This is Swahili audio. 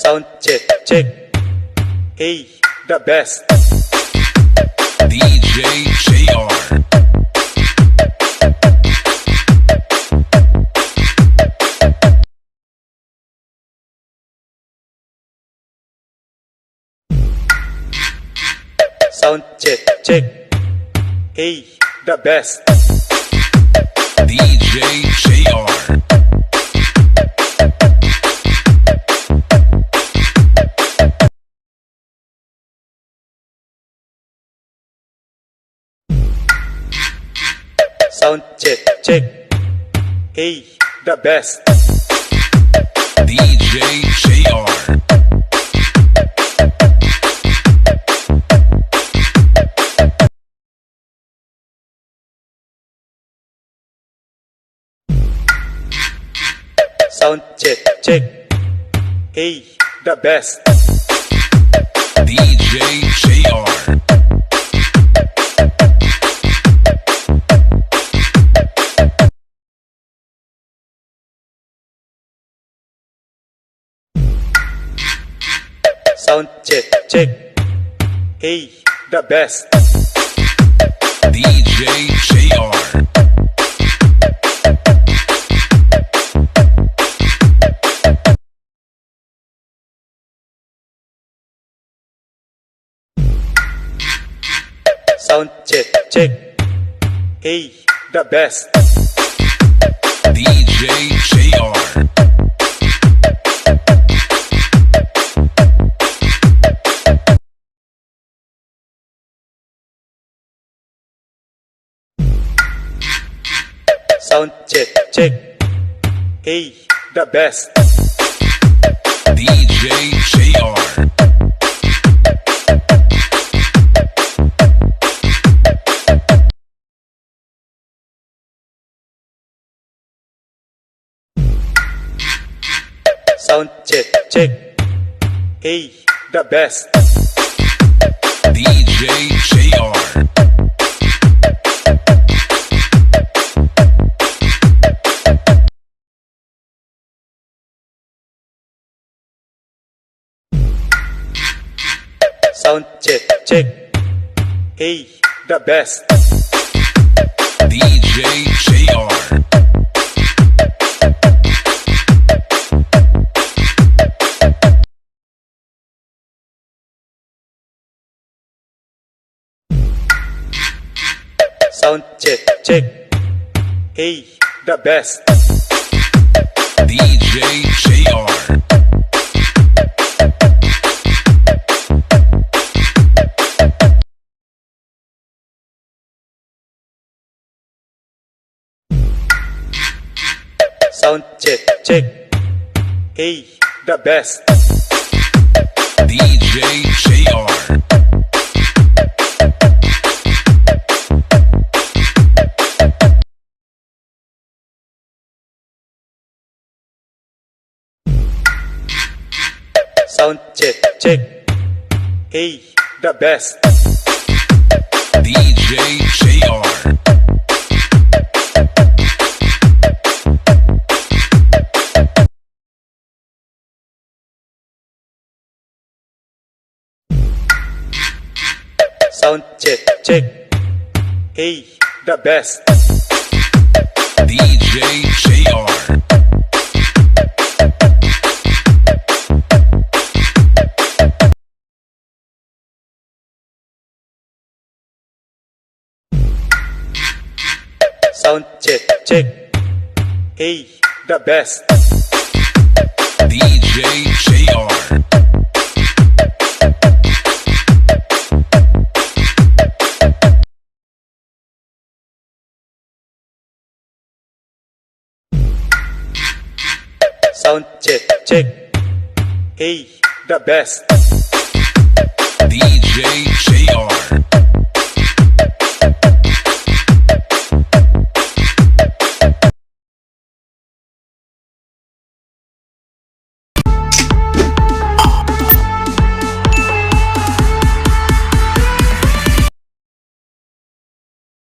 Sound check, check. Hey, the best. DJ JR. Sound check, check. Hey, the best. DJ JR. Sound check, check. Hey, the best. DJ JR. Sound check, check. Hey, the best. DJ JR. Sound check, check. Hey, the best. DJ JR. Sound check, check. Hey, the best. DJ JR. Sound check, check. Hey, the best. DJ JR. Sound check, check. Hey, the best. DJ JR. Sound check, check. Hey, the best. DJ JR. Sound check, check. Hey, the best. DJ JR. Sound check, check. Hey, the best. DJ JR. Sound check, check. Hey, the best. DJ JR. Sound check, check. Hey, the best. DJ JR. Sound check, check. Hey, the best. DJ JR. Sound check, check. Hey, the best. DJ JR.